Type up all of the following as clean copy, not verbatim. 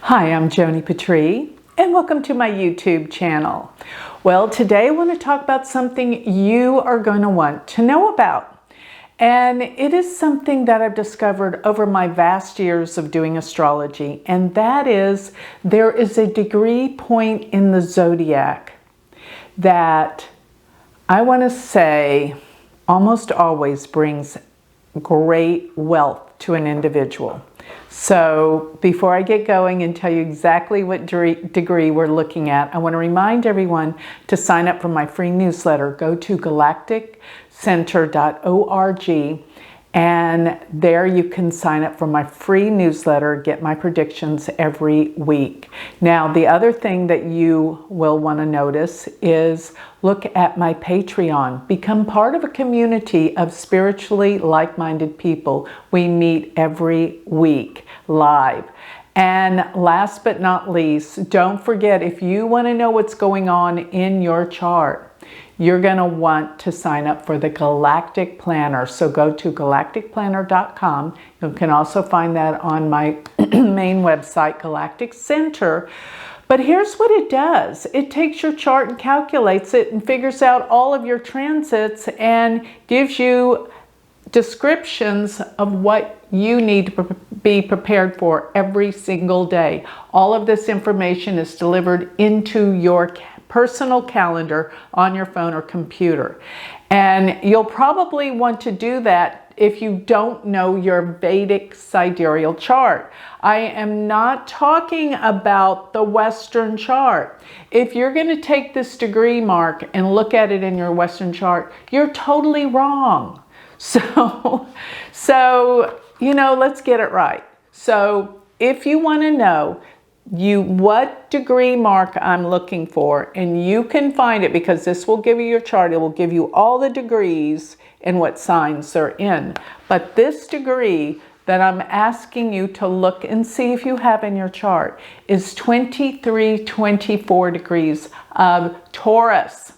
Hi, I'm Joni Patry, and welcome to my YouTube channel. Well, today I want to talk about something you are going to want to know about. And it is something that I've discovered over my vast years of doing astrology, and that is there is a degree point in the zodiac that I want to say almost always brings great wealth to an individual. So before I get going and tell you exactly what degree we're looking at, I want to remind everyone to sign up for my free newsletter. Go to galacticcenter.org, and there you can sign up for my free newsletter, get my predictions every week. Now, the other thing that you will want to notice is look at my Patreon. Become part of a community of spiritually like-minded people. We meet every week live. And last but not least, don't forget, if you want to know what's going on in your chart, you're going to want to sign up for the Galactic Planner. So go to galacticplanner.com. You can also find that on my main website, Galactic Center. But here's what it does. It takes your chart and calculates it and figures out all of your transits and gives you descriptions of what you need to be prepared for every single day. All of this information is delivered into your personal calendar on your phone or computer. And you'll probably want to do that if you don't know your Vedic sidereal chart. I am not talking about the Western chart. If you're going to take this degree mark and look at it in your Western chart, you're totally wrong. So let's get it right. So if you want to know what degree mark I'm looking for, and you can find it because this will give you your chart. It will give you all the degrees and what signs they're in. But this degree that I'm asking you to look and see if you have in your chart is 2324 degrees of Taurus.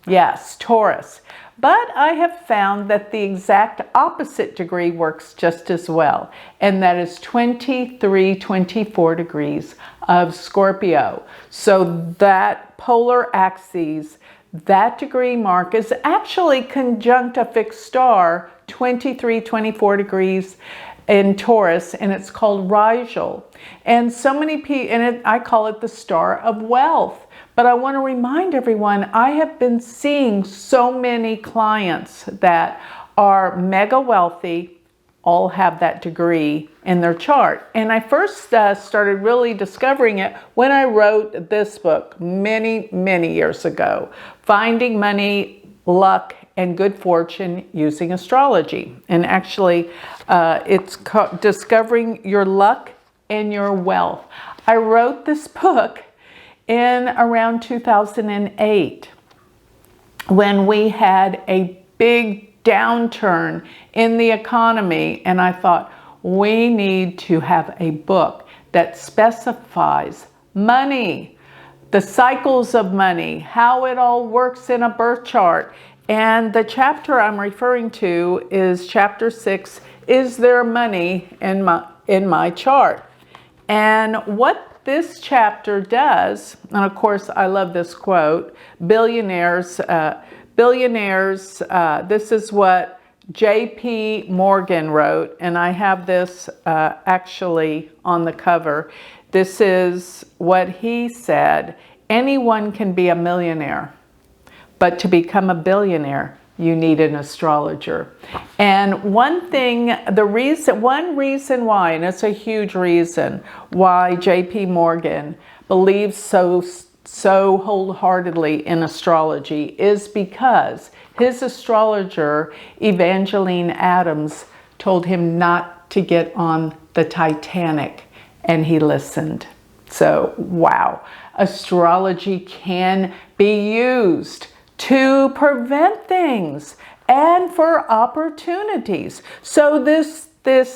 Yes, Taurus. But I have found that the exact opposite degree works just as well, and that is 2324 degrees of Scorpio. So that polar axis, that degree mark is actually conjunct a fixed star, 2324 degrees in Taurus, and it's called Rigel. And so many people, I call it the star of wealth. But I want to remind everyone, I have been seeing so many clients that are mega wealthy, all have that degree in their chart. And I first started really discovering it when I wrote this book many, many years ago, Finding Money, Luck, and Good Fortune Using Astrology. And actually, it's called Discovering Your Luck and Your Wealth. I wrote this book in around 2008, when we had a big downturn in the economy, and I thought, we need to have a book that specifies money, the cycles of money, how it all works in a birth chart. And the chapter I'm referring to is chapter 6, Is There Money in My Chart? And what this chapter does, and of course I love this quote, billionaires, this is what J.P. Morgan wrote, and I have this actually on the cover. This is what he said: anyone can be a millionaire, but to become a billionaire, you need an astrologer. And one reason why, and it's a huge reason why J.P. Morgan believes so wholeheartedly in astrology, is because his astrologer, Evangeline Adams, told him not to get on the Titanic, and he listened. So, wow, astrology can be used to prevent things and for opportunities. So this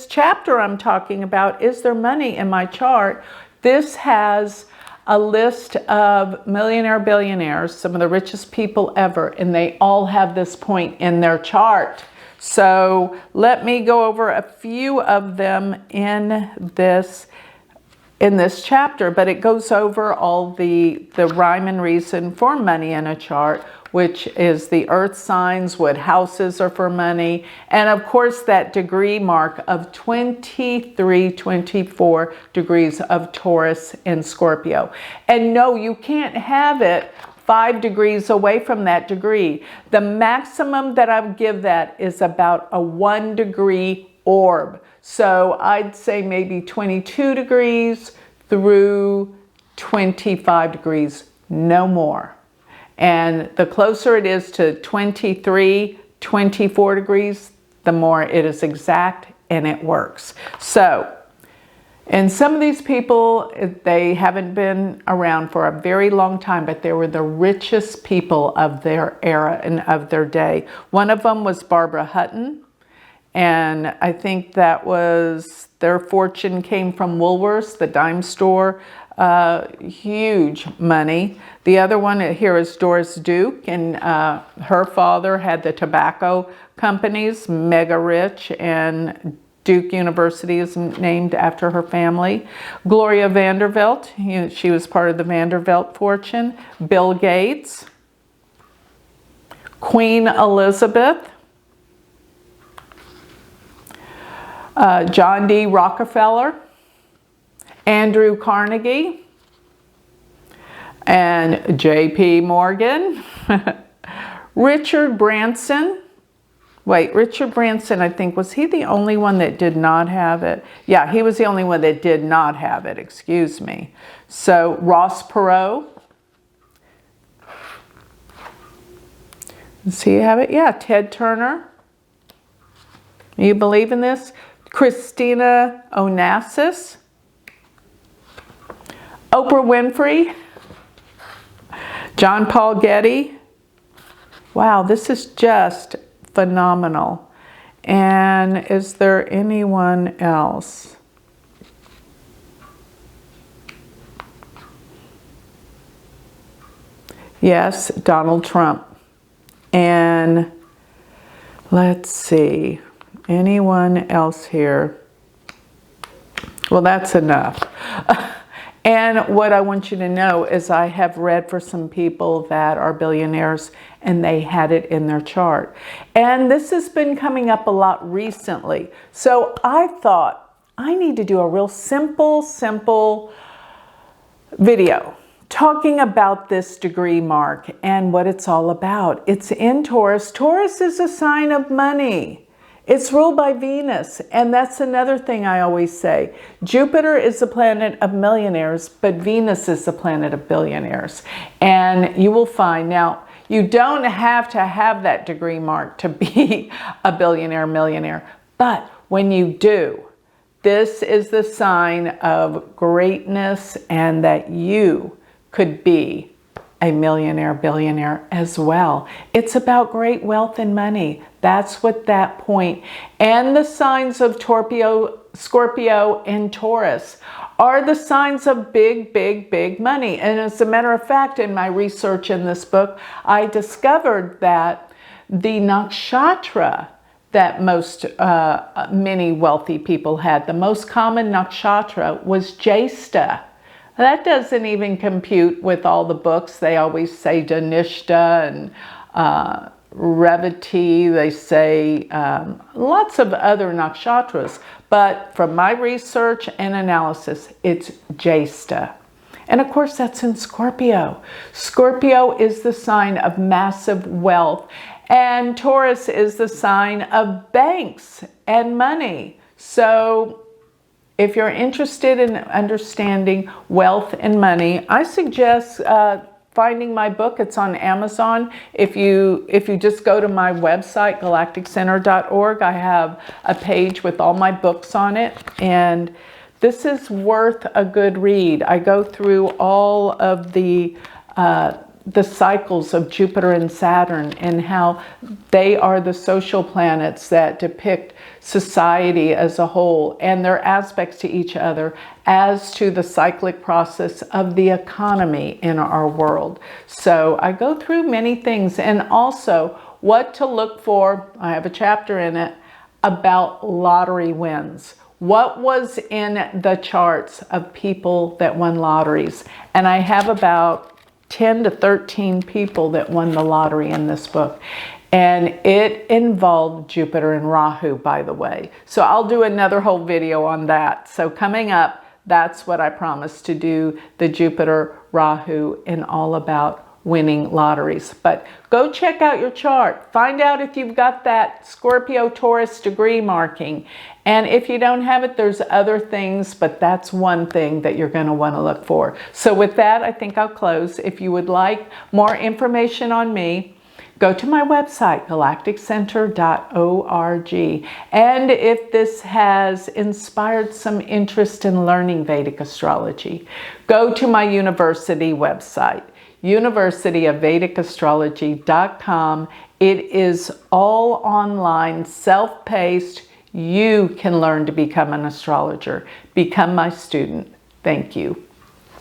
chapter I'm talking about, Is There Money in My Chart? This has a list of billionaires, some of the richest people ever, and they all have this point in their chart. So let me go over a few of them in this in this chapter, but it goes over all the rhyme and reason for money in a chart, which is the earth signs, what houses are for money, and of course that degree mark of 23, 24 degrees of Taurus and Scorpio. And no, you can't have it 5 degrees away from that degree. The maximum that I would give that is about a 1 degree orb. So I'd say maybe 22 degrees through 25 degrees, no more. And the closer it is to 23, 24 degrees, the more it is exact and it works. So, and some of these people, they haven't been around for a very long time, but they were the richest people of their era and of their day. One of them was Barbara Hutton. And I think that was, their fortune came from Woolworths, the dime store, huge money. The other one here is Doris Duke, and her father had the tobacco companies, mega rich, and Duke University is named after her family. Gloria Vanderbilt, she was part of the Vanderbilt fortune. Bill Gates, Queen Elizabeth, John D. Rockefeller, Andrew Carnegie, and J.P. Morgan, Richard Branson. Wait, Richard Branson, I think, was he the only one that did not have it? Yeah, he was the only one that did not have it, excuse me. So, Ross Perot. Does he have it? Yeah, Ted Turner. You believe in this? Christina Onassis, Oprah Winfrey, John Paul Getty. Wow, this is just phenomenal. And is there anyone else? Yes, Donald Trump. And let's see. Anyone else here? Well, that's enough. And what I want you to know is I have read for some people that are billionaires and they had it in their chart. And this has been coming up a lot recently. So I thought I need to do a real simple video talking about this degree mark and what it's all about. It's in Taurus. Taurus is a sign of money. It's ruled by Venus, and that's another thing I always say. Jupiter is the planet of millionaires, but Venus is the planet of billionaires. And you will find, now, you don't have to have that degree mark to be a billionaire, millionaire, but when you do, this is the sign of greatness and that you could be a millionaire, billionaire as well. It's about great wealth and money. That's what that point. And the signs of Scorpio, and Taurus are the signs of big money. And as a matter of fact, in my research in this book, I discovered that the nakshatra that many wealthy people had, the most common nakshatra was Jyesta. That doesn't even compute with all the books. They always say Dhanishta and Revati. They say lots of other nakshatras. But from my research and analysis, it's Jyesta. And of course, that's in Scorpio. Scorpio is the sign of massive wealth. And Taurus is the sign of banks and money. So if you're interested in understanding wealth and money, I suggest finding my book. It's on Amazon. If you just go to my website, galacticcenter.org, I have a page with all my books on it. And this is worth a good read. I go through all of the cycles of Jupiter and Saturn and how they are the social planets that depict society as a whole and their aspects to each other as to the cyclic process of the economy in our world. So I go through many things, and also what to look for. I have a chapter in it about lottery wins. what was in the charts of people that won lotteries. And I have about 10 to 13 people that won the lottery in this book. And it involved Jupiter and Rahu, by the way. So I'll do another whole video on that. So coming up, that's what I promised to do, the Jupiter, Rahu, and all about winning lotteries. But go check out your chart. Find out if you've got that Scorpio Taurus degree marking. And if you don't have it, there's other things, but that's one thing that you're going to want to look for. So with that, I think I'll close. If you would like more information on me, go to my website, galacticcenter.org. And if this has inspired some interest in learning Vedic astrology, go to my university website, universityofvedicastrology.com. It is all online, self-paced. You can learn to become an astrologer. Become my student. Thank you.